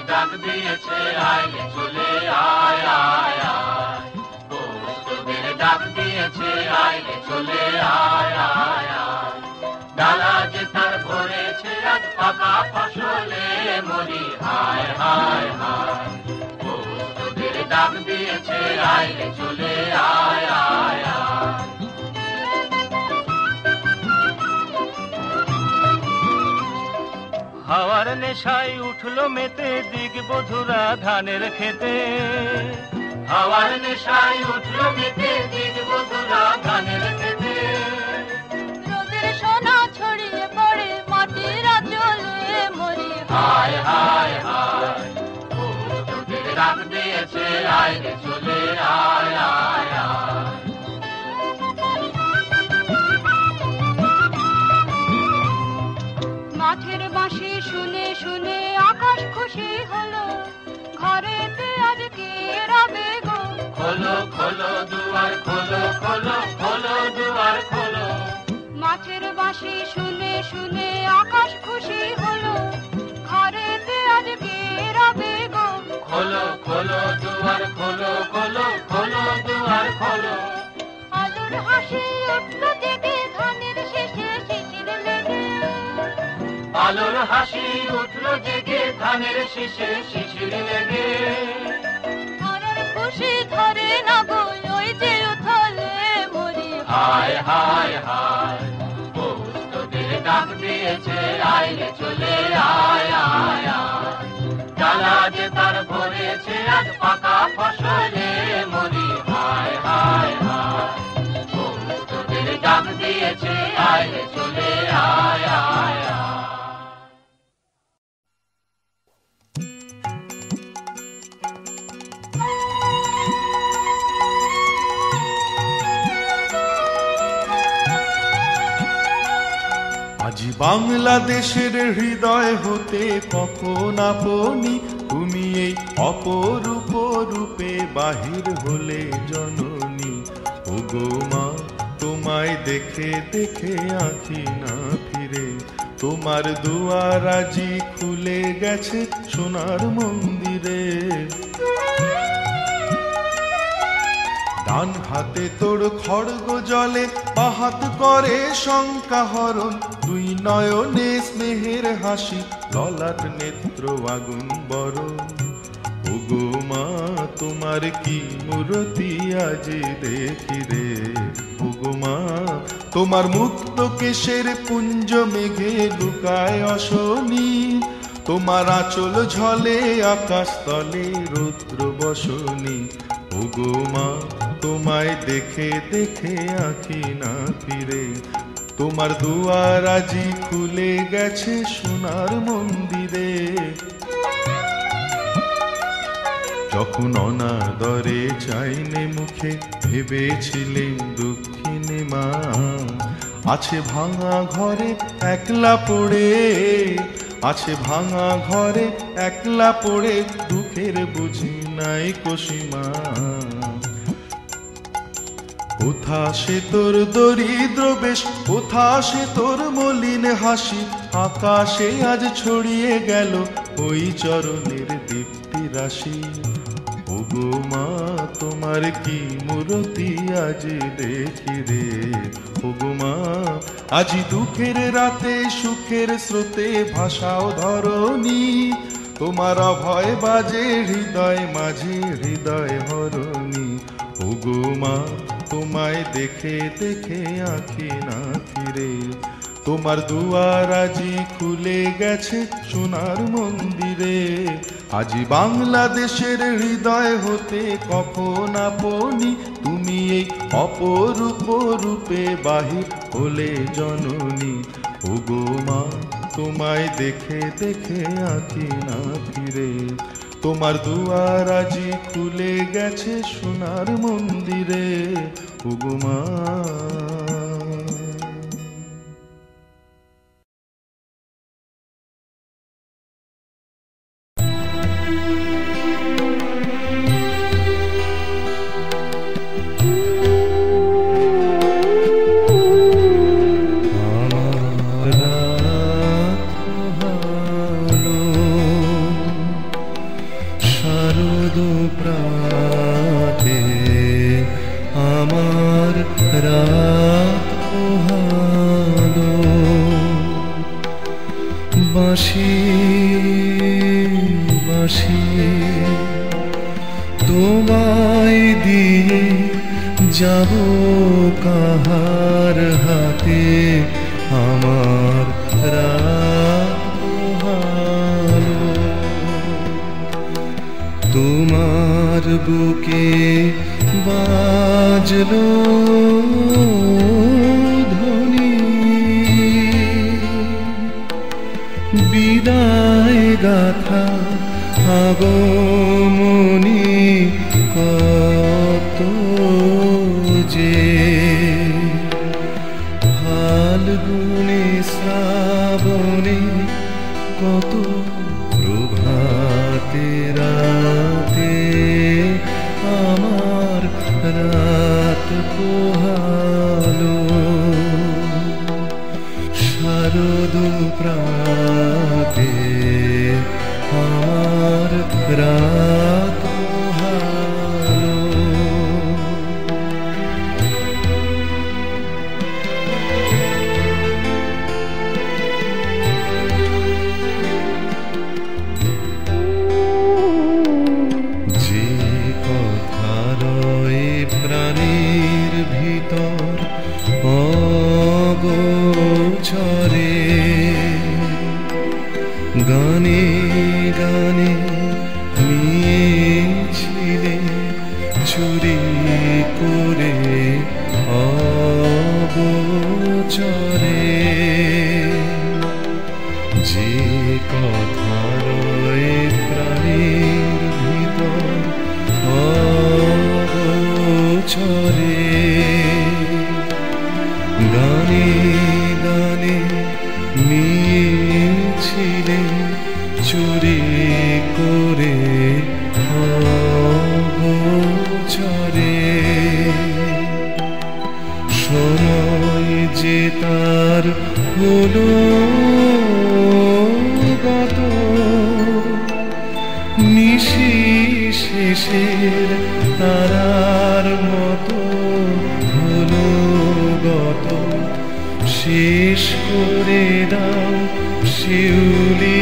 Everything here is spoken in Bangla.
ডাক দিয়েছে আয় চলে আয় আয় আয়, কৌস্তবের ডাক দিয়েছে আয় চলে আয় আয় আয়। ডালা যে তার ভরেছে আজ পাকা ফসলে মরি হায় হায় হায়, কৌস্তবের ডাক দিয়েছে আয় চলে আয় আয় আয়। হাওয়ার নেশায় উঠলো মেতে দিক বধুরা ধানের খেতে, হাওয়ার নেশায় উঠলো মেতে দিক বধুরা ধানের খেতে। রোদের সোনা ছড়িয়ে পড়ে মাটির আঁচলে মরি হায় হায় হায়, কৌস্তবের ডাক দিয়েছে আয় চলে আয় আয় আয়। মাঠের বাঁশি শুনে শুনে আকাশ খুশি হলো, ঘরেতে আজকে রবে গো। খোলো খোলো দুয়ার খোলো খোলো খোলো দুয়ার খোলো। মাঠের বাঁশি শুনে শুনে আকাশ খুশি হলো, ঘরেতে আজকে রবে গো। খোলো খোলো দুয়ার খোলো খোলো খোলো দুয়ার খোলো। আলোর হাসি উঠলো জেগে ধানের শেষে শিশির লেগে, আলোর হাসি উঠলো জেগে ধানের শীষে শিশির লেগে। ধরার খুশি ধরে না গো ওই যে উথলে মরি হায় হায় হায়, কৌস্তবের ডাক দিয়েছে আয় চলে আয় আয় আয়। ডালা যে তার ভরেছে আজ পাকা ফসলে মরি হায় হায় হায়, কৌস্তবের ডাক দিয়েছে আয় চলে আয় আয় আয়। আজি বাংলাদেশের হৃদয় হতে কখন আপনি তুমি এই অপরূপ রূপে বাহির হলে জননী। ওগো মা তোমায় দেখে দেখে আঁখি না ফিরে, তোমার দুয়ার আজি খুলে গেছে সোনার মন্দিরে। ডান হাতে তোর খড়গ জলে, বাহাত করে শঙ্কা হরণ, দুই নয়নে স্নেহের হাসি, ললাট নেত্র আগুন বরণ। ওগো মা তোমার কি মূরতি আজ দেখি রে। ওগো মা তোমার মুক্ত কেশের পুঞ্জ মেঘে লুকায় অশনি, তোমার আঁচল ঝলে আকাশ তলে রৌদ্র বসনি। ওগো মা তোমায় দেখে দেখে আঁখি না ফিরে, তোমার দুয়ার আজি খুলে গেছে সোনার মন্দিরে। যখন অনাদরে চাইনে মুখে ভেবেছিলেন দক্ষিণে মা, আছে ভাঙা ঘরে একলা পড়ে, আছে ভাঙা ঘরে একলা পড়ে, দুঃখের বুঝি নাই কসীমা। কোথা সে তোর দরিদ্র বেশ, কোথা সে তোর মলিন হাসি, আকাশে আজ ছড়িয়ে গেল ওই চরণের দীপ্তি রাশি। ওগো মা তোমার কি মূরতি আজ দেখি রে। ওগো মা আজি দুঃখের রাতে সুখের স্রোতে ভাষাও ধরণী, তোমার অভয় বাজে হৃদয় মাঝে হৃদয় হরণী। ওগো মা তোমায় দেখে দেখে আঁখি না ফিরে, তোমার দুয়ার আজি খুলে গেছে সোনার মন্দিরে। আজি বাংলাদেশের হৃদয় হতে কখন আপনি তুমি এই অপরূপ রূপে বাহির হলে জননী। ওগো মা তোমায় দেখে দেখে আঁখি না ফিরে, তোমার দুয়ার আজি খুলে গেছে সোনার মন্দিরে। ওগো মা কাহার হাতে আমার রাত পোহালো, তোমার বুকে বাজলো ধ্বনি, বিদায় গাথা আগমনী কত যে, ফাল্গুনে শ্রাবণে কত প্রভাতে রাতে আমার রাত পোহালো, শারদ প্রাতে আমার রাত পোহালো। যে কথা রয়ে প্রাণীর ভিতর অগোচরে, গানে গানে নিয়েছিলে চুরি করে অগোচরে, যে কথা রয়ে প্রাণীর ভিতর অগোচরে, গানে গানে নিয়েছিলে চুরি করে অগোচরে, সময় যে তার হলো গত, নিশি শেষের তারার মতো হলো গত, শেষ করে দাও শিউলি